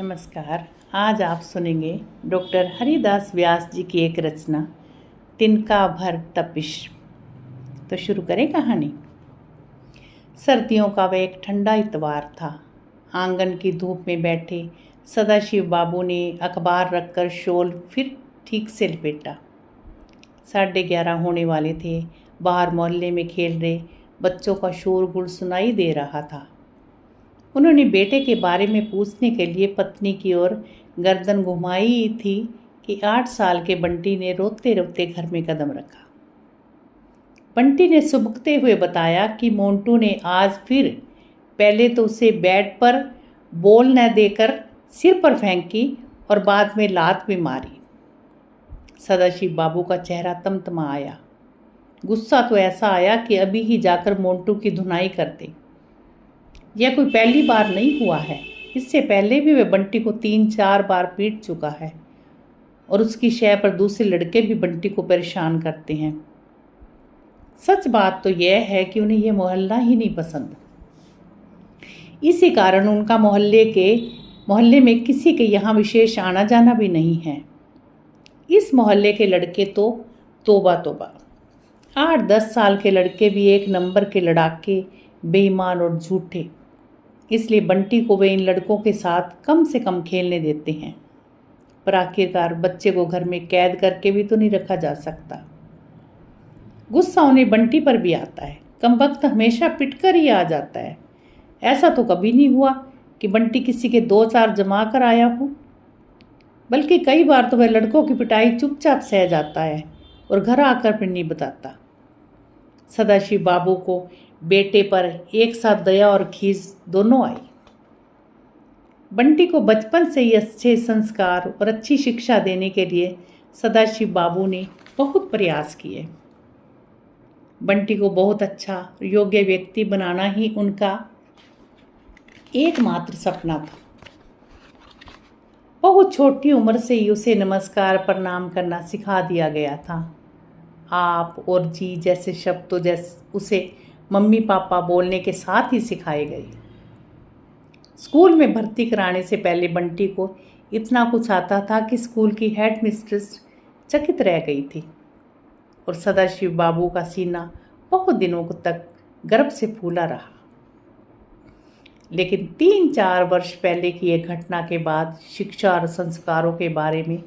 नमस्कार। आज आप सुनेंगे डॉक्टर हरिदास व्यास जी की एक रचना तिनका भर तपिश। तो शुरू करें कहानी। सर्दियों का वह एक ठंडा इतवार था। आंगन की धूप में बैठे सदाशिव बाबू ने अखबार रखकर शॉल फिर ठीक से लपेटा। 11:30 होने वाले थे। बाहर मोहल्ले में खेल रहे बच्चों का शोरगुल सुनाई दे रहा था। उन्होंने बेटे के बारे में पूछने के लिए पत्नी की ओर गर्दन घुमाई थी कि 8 साल के बंटी ने रोते रोते घर में कदम रखा। बंटी ने सुबकते हुए बताया कि मोंटू ने आज फिर पहले तो उसे बेड पर बॉल न देकर सिर पर फेंकी और बाद में लात भी मारी। सदाशिव बाबू का चेहरा तमतमा आया। गुस्सा तो ऐसा आया कि अभी ही जाकर मोंटू की धुनाई करते। यह कोई पहली बार नहीं हुआ है। इससे पहले भी वह बंटी को 3-4 बार पीट चुका है और उसकी शय पर दूसरे लड़के भी बंटी को परेशान करते हैं। सच बात तो यह है कि उन्हें यह मोहल्ला ही नहीं पसंद। इसी कारण उनका मोहल्ले में किसी के यहाँ विशेष आना जाना भी नहीं है। इस मोहल्ले के लड़के तो तोबा तोबा। 8-10 साल के लड़के भी एक नंबर के लड़ाके, बेईमान और झूठे। इसलिए बंटी को वे इन लड़कों के साथ कम से कम खेलने देते हैं। पर आखिरकार बच्चे को घर में कैद करके भी तो नहीं रखा जा सकता। गुस्सा उन्हें बंटी पर भी आता है। कमबख्त हमेशा पिटकर ही आ जाता है। ऐसा तो कभी नहीं हुआ कि बंटी किसी के 2-4 जमा कर आया हो। बल्कि कई बार तो वह लड़कों की पिटाई चुपचाप सह जाता है और घर आकर फिर नहीं बताता। सदाशिव बाबू को बेटे पर एक साथ दया और खीस दोनों आई। बंटी को बचपन से ही अच्छे संस्कार और अच्छी शिक्षा देने के लिए सदाशिव बाबू ने बहुत प्रयास किए। बंटी को बहुत अच्छा योग्य व्यक्ति बनाना ही उनका एकमात्र सपना था। बहुत छोटी उम्र से ही उसे नमस्कार प्रणाम करना सिखा दिया गया था। आप और जी जैसे शब्द तो उसे मम्मी पापा बोलने के साथ ही सिखाए गए। स्कूल में भर्ती कराने से पहले बंटी को इतना कुछ आता था कि स्कूल की हेड मिस्ट्रेस चकित रह गई थी और सदाशिव बाबू का सीना बहुत दिनों तक गर्व से फूला रहा। लेकिन 3-4 वर्ष पहले की एक घटना के बाद शिक्षा और संस्कारों के बारे में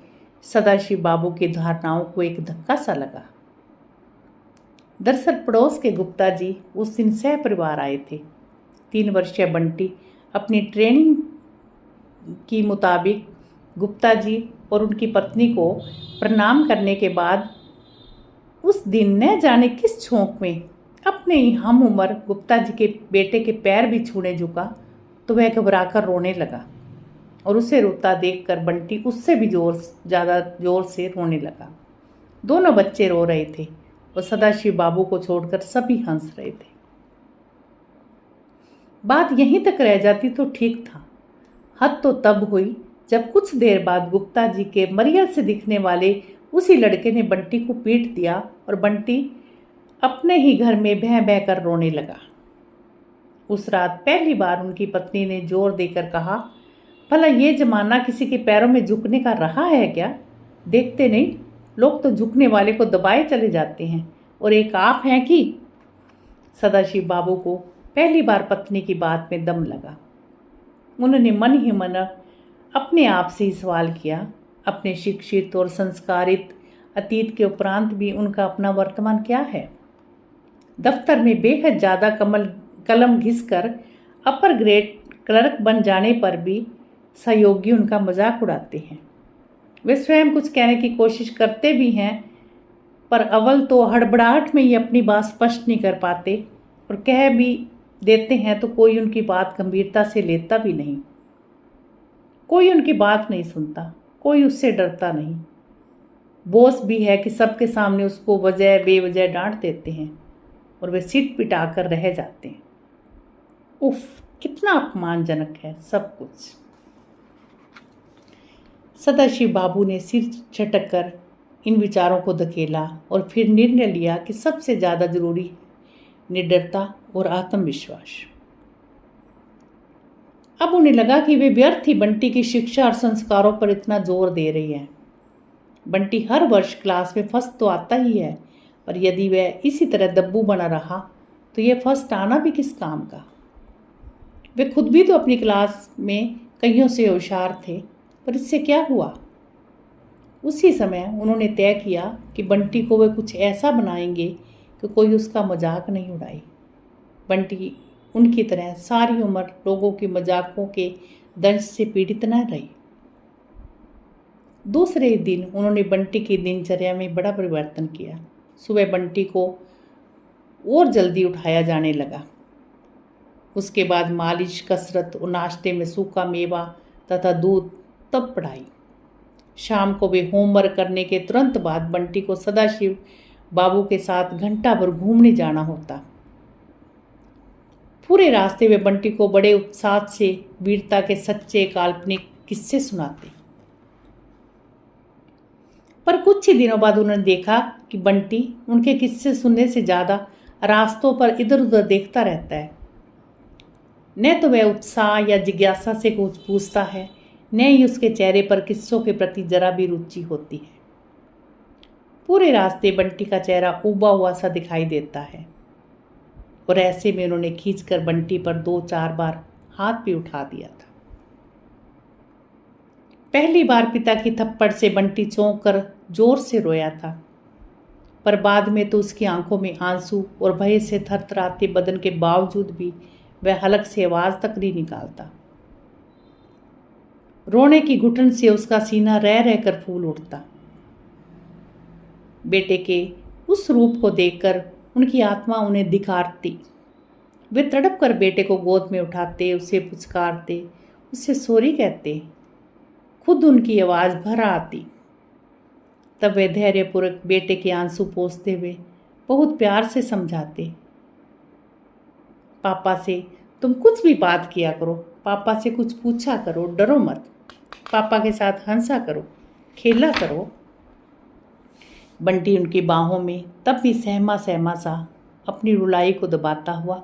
सदाशिव बाबू की धारणाओं को एक धक्का सा लगा। दरअसल पड़ोस के गुप्ता जी उस दिन सह परिवार आए थे। 3 वर्षीय बंटी अपनी ट्रेनिंग के मुताबिक गुप्ता जी और उनकी पत्नी को प्रणाम करने के बाद उस दिन न जाने किस झोंक में अपने ही हम उम्र गुप्ता जी के बेटे के पैर भी छूने झुका तो वह घबराकर रोने लगा और उसे रोता देखकर बंटी उससे भी ज़्यादा जोर से रोने लगा। दोनों बच्चे रो रहे थे और सदाशिव बाबू को छोड़कर सभी हंस रहे थे। बात यहीं तक रह जाती तो ठीक था। हद तो तब हुई जब कुछ देर बाद गुप्ता जी के मरियल से दिखने वाले उसी लड़के ने बंटी को पीट दिया और बंटी अपने ही घर में बह बह कर रोने लगा। उस रात पहली बार उनकी पत्नी ने जोर देकर कहा, भला ये जमाना किसी के पैरों में झुकने का रहा है क्या? देखते नहीं, लोग तो झुकने वाले को दबाए चले जाते हैं और एक आप हैं कि। सदाशिव बाबू को पहली बार पत्नी की बात में दम लगा। उन्होंने मन ही मन अपने आप से ही सवाल किया, अपने शिक्षित और संस्कारित अतीत के उपरांत भी उनका अपना वर्तमान क्या है? दफ्तर में बेहद ज़्यादा कलम घिसकर अपर ग्रेड क्लर्क बन जाने पर भी सहयोगी उनका मजाक उड़ाते हैं। वे स्वयं कुछ कहने की कोशिश करते भी हैं पर अव्वल तो हड़बड़ाहट में ही अपनी बात स्पष्ट नहीं कर पाते और कह भी देते हैं तो कोई उनकी बात गंभीरता से लेता भी नहीं। कोई उनकी बात नहीं सुनता, कोई उससे डरता नहीं। बॉस भी है कि सबके सामने उसको वजह बेवजह डांट देते हैं और वे सिट पिटा कर रह जाते हैं। उफ, कितना अपमानजनक है सब कुछ। सदाशिव बाबू ने सिर झटक कर इन विचारों को धकेला और फिर निर्णय लिया कि सबसे ज़्यादा जरूरी निडरता और आत्मविश्वास। अब उन्हें लगा कि वे व्यर्थ ही बंटी की शिक्षा और संस्कारों पर इतना जोर दे रही है। बंटी हर वर्ष क्लास में फर्स्ट तो आता ही है, पर यदि वह इसी तरह दब्बू बना रहा तो यह फर्स्ट आना भी किस काम का। वे खुद भी तो अपनी क्लास में कईयों से होशियार थे, पर इससे क्या हुआ। उसी समय उन्होंने तय किया कि बंटी को वे कुछ ऐसा बनाएंगे कि कोई उसका मजाक नहीं उड़ाए। बंटी उनकी तरह सारी उम्र लोगों के मजाकों के दंश से पीड़ित न रही। दूसरे दिन उन्होंने बंटी की दिनचर्या में बड़ा परिवर्तन किया। सुबह बंटी को और जल्दी उठाया जाने लगा। उसके बाद मालिश, कसरत और नाश्ते में सूखा मेवा तथा दूध, तब पढ़ाई। शाम को वे होमवर्क करने के तुरंत बाद बंटी को सदाशिव बाबू के साथ घंटा भर घूमने जाना होता। पूरे रास्ते वे बंटी को बड़े उत्साह से वीरता के सच्चे काल्पनिक किस्से सुनाते। पर कुछ ही दिनों बाद उन्होंने देखा कि बंटी उनके किस्से सुनने से ज्यादा रास्तों पर इधर उधर देखता रहता है। न तो वह उत्साह या जिज्ञासा से कुछ पूछता है, न ही उसके चेहरे पर किस्सों के प्रति जरा भी रुचि होती है। पूरे रास्ते बंटी का चेहरा उबा हुआ सा दिखाई देता है, और ऐसे में उन्होंने खींचकर बंटी पर 2-4 बार हाथ भी उठा दिया था। पहली बार पिता की थप्पड़ से बंटी चौंक कर जोर से रोया था, पर बाद में तो उसकी आंखों में आंसू और भय से थरथराते बदन के बावजूद भी वह हलक से आवाज तक नहीं निकालता। रोने की घुटन से उसका सीना रह रहकर फूल उठता। बेटे के उस रूप को देखकर उनकी आत्मा उन्हें धिक्कारती। वे तड़प कर बेटे को गोद में उठाते, उसे पुचकारते, उससे सॉरी कहते। खुद उनकी आवाज भर आती। तब वे धैर्यपूर्वक बेटे के आंसू पोंछते हुए बहुत प्यार से समझाते, पापा से तुम कुछ भी बात किया करो, पापा से कुछ पूछा करो, डरो मत, पापा के साथ हंसा करो, खेला करो। बंटी उनकी बाहों में तब भी सहमा सहमा सा अपनी रुलाई को दबाता हुआ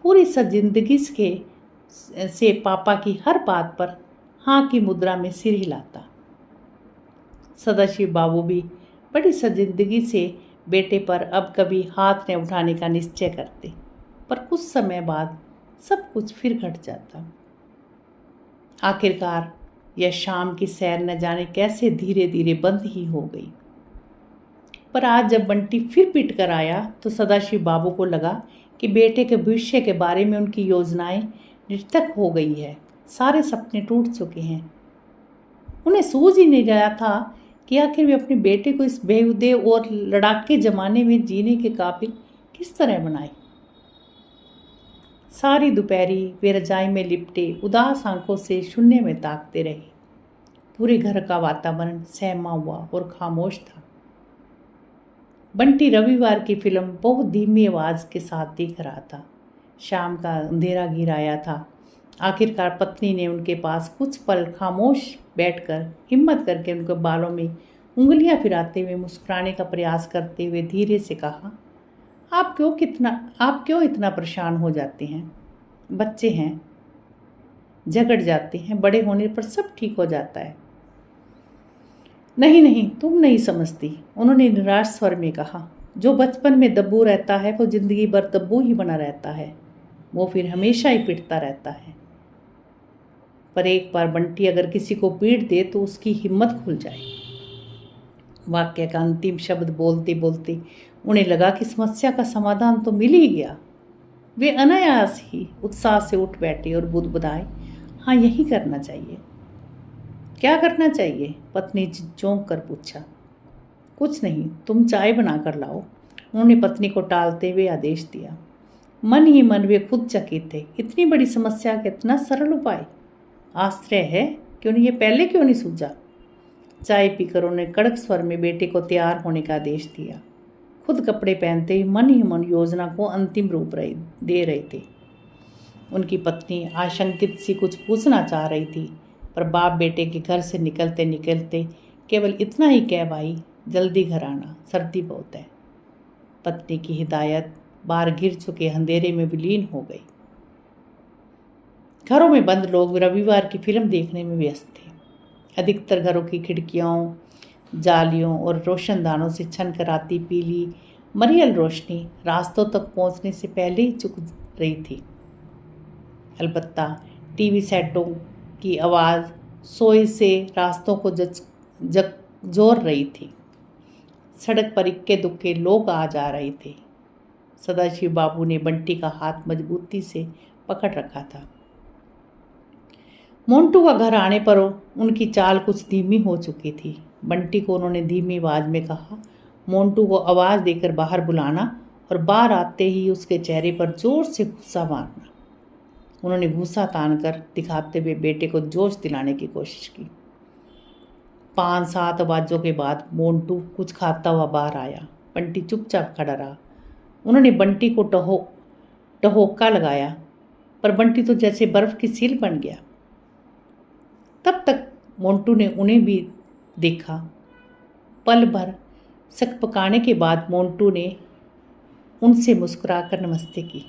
पूरी जिंदगी से पापा की हर बात पर हाँ की मुद्रा में सिर हिलाता। सदाशिव बाबू भी बड़ी सजिंदगी से बेटे पर अब कभी हाथ न उठाने का निश्चय करते, पर कुछ समय बाद सब कुछ फिर घट जाता। आखिरकार यह शाम की सैर न जाने कैसे धीरे धीरे बंद ही हो गई। पर आज जब बंटी फिर पिट कर आया तो सदाशिव बाबू को लगा कि बेटे के भविष्य के बारे में उनकी योजनाएं निरर्थक हो गई है। सारे सपने टूट चुके हैं। उन्हें सूझ ही नहीं रहा था कि आखिर वे अपने बेटे को इस बेहुदे और लड़ाके जमाने में जीने के काबिल किस तरह बनाए। सारी दोपहरी वे रजाई में लिपटे उदास आंखों से शून्य में ताकते रहे। पूरे घर का वातावरण सहमा हुआ और खामोश था। बंटी रविवार की फिल्म बहुत धीमी आवाज के साथ देख रहा था। शाम का अंधेरा घिर आया था। आखिरकार पत्नी ने उनके पास कुछ पल खामोश बैठकर हिम्मत करके उनके बालों में उंगलियां फिराते हुए मुस्कुराने का प्रयास करते हुए धीरे से कहा, आप क्यों इतना परेशान हो जाते हैं? बच्चे हैं, झगड़ जाते हैं, बड़े होने पर सब ठीक हो जाता है। नहीं नहीं, तुम नहीं समझती, उन्होंने निराश स्वर में कहा। जो बचपन में दब्बू रहता है वो जिंदगी भर दब्बू ही बना रहता है, वो फिर हमेशा ही पिटता रहता है। पर एक बार बंटी अगर किसी को पीट दे तो उसकी हिम्मत खुल जाए। वाक्य का अंतिम शब्द बोलते बोलते उन्हें लगा कि समस्या का समाधान तो मिल ही गया। वे अनायास ही उत्साह से उठ बैठे और बुदबुदाए, हाँ यही करना चाहिए। क्या करना चाहिए? पत्नी चौंक कर पूछा। कुछ नहीं, तुम चाय बना कर लाओ, उन्होंने पत्नी को टालते हुए आदेश दिया। मन ही मन वे खुद चकित थे। इतनी बड़ी समस्या का इतना सरल उपाय, आश्चर्य है कि उन्हें ये पहले क्यों नहीं सूझा। चाय पीकर उन्होंने कड़क स्वर में बेटे को तैयार होने का आदेश दिया। खुद कपड़े पहनते ही मन ही मन योजना को अंतिम रूप दे रहे थे। उनकी पत्नी आशंकित सी कुछ पूछना चाह रही थी, पर बाप बेटे के घर से निकलते निकलते केवल इतना ही कह भाई, जल्दी घर आना, सर्दी बहुत है। पत्नी की हिदायत बाहर गिर चुके अंधेरे में विलीन हो गई। घरों में बंद लोग रविवार की फिल्म देखने में व्यस्त थे। अधिकतर घरों की खिड़कियों, जालियों और रोशनदानों से छनकर आती पीली मरियल रोशनी रास्तों तक पहुंचने से पहले ही चुक रही थी। अलबत्ता टीवी सेटों की आवाज़ सोए से रास्तों को जोर रही थी। सड़क पर इक्के दुक्के लोग आ जा रहे थे। सदाशिव बाबू ने बंटी का हाथ मजबूती से पकड़ रखा था। मोंटू का घर आने पर उनकी चाल कुछ धीमी हो चुकी थी। बंटी को उन्होंने धीमी आवाज में कहा, मोंटू को आवाज़ देकर बाहर बुलाना और बाहर आते ही उसके चेहरे पर जोर से गुस्सा मारना। उन्होंने गुस्सा तानकर दिखाते हुए बेटे को जोश दिलाने की कोशिश की। 5-7 आवाज़ों के बाद मोंटू कुछ खाता हुआ बाहर आया। बंटी चुपचाप खड़ा रहा। उन्होंने बंटी को टहोका लगाया, पर बंटी तो जैसे बर्फ की सील बन गया। तब तक मोंटू ने उन्हें भी देखा। पल भर शक पकाने के बाद मोंटू ने उनसे मुस्कुराकर नमस्ते की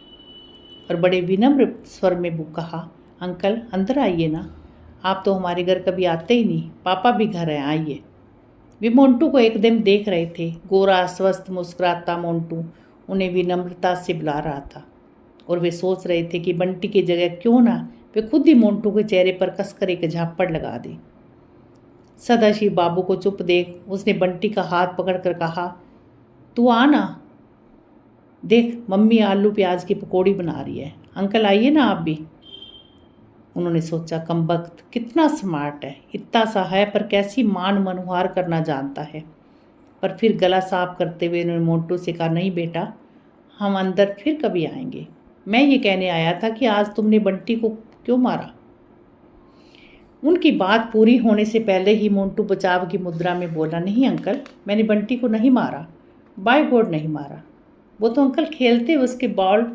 और बड़े विनम्र स्वर में कहा, अंकल अंदर आइए ना, आप तो हमारे घर कभी आते ही नहीं, पापा भी घर हैं, आइए। वे मोंटू को एकदम देख रहे थे। गोरा स्वस्थ मुस्कुराता मोंटू उन्हें विनम्रता से बुला रहा था और वे सोच रहे थे कि बंटी की जगह क्यों ना वे खुद ही मोंटू के चेहरे पर कसकर एक झापड़ लगा दी। सदाशिव बाबू को चुप देख उसने बंटी का हाथ पकड़कर कहा, तू आ ना, देख मम्मी आलू प्याज की पकौड़ी बना रही है, अंकल आइए ना आप भी। उन्होंने सोचा, कमबख्त कितना स्मार्ट है, इतना सा है पर कैसी मान मनुहार करना जानता है। पर फिर गला साफ करते हुए उन्होंने मोंटू से कहा, नहीं बेटा, हम अंदर फिर कभी आएंगे। मैं ये कहने आया था कि आज तुमने बंटी को क्यों मारा। उनकी बात पूरी होने से पहले ही मोंटू बचाव की मुद्रा में बोला, नहीं अंकल, मैंने बंटी को नहीं मारा, बाय गॉड नहीं मारा। वो तो अंकल खेलते उसके बॉल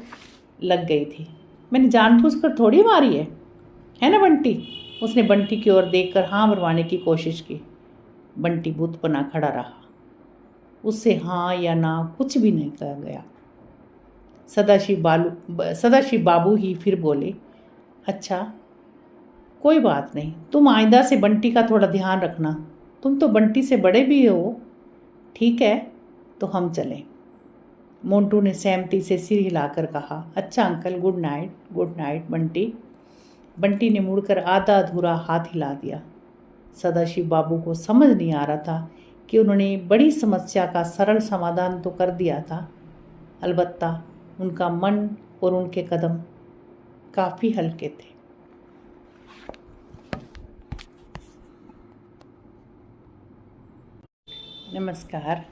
लग गई थी, मैंने जानबूझकर थोड़ी मारी है ना बंटी। उसने बंटी की ओर देखकर हाँ मरवाने की कोशिश की। बंटी बुत बना खड़ा रहा। उससे हाँ या ना कुछ भी नहीं कहा गया। सदाशिव बाबू ही फिर बोले, अच्छा कोई बात नहीं, तुम आइंदा से बंटी का थोड़ा ध्यान रखना, तुम तो बंटी से बड़े भी हो। ठीक है, तो हम चलें। मोंटू ने सहमति से सिर हिलाकर कहा, अच्छा uncle, good night Bunty. Bunty ने मुड़कर आधा अधूरा हाथ हिला दिया। सदाशिव बाबू को समझ नहीं आ रहा था कि उन्होंने बड़ी समस्या का सरल समाधान तो कर दिया था, अलबत्ता उनका मन और उनके कदम काफ़ी हल्के थे। नमस्कार।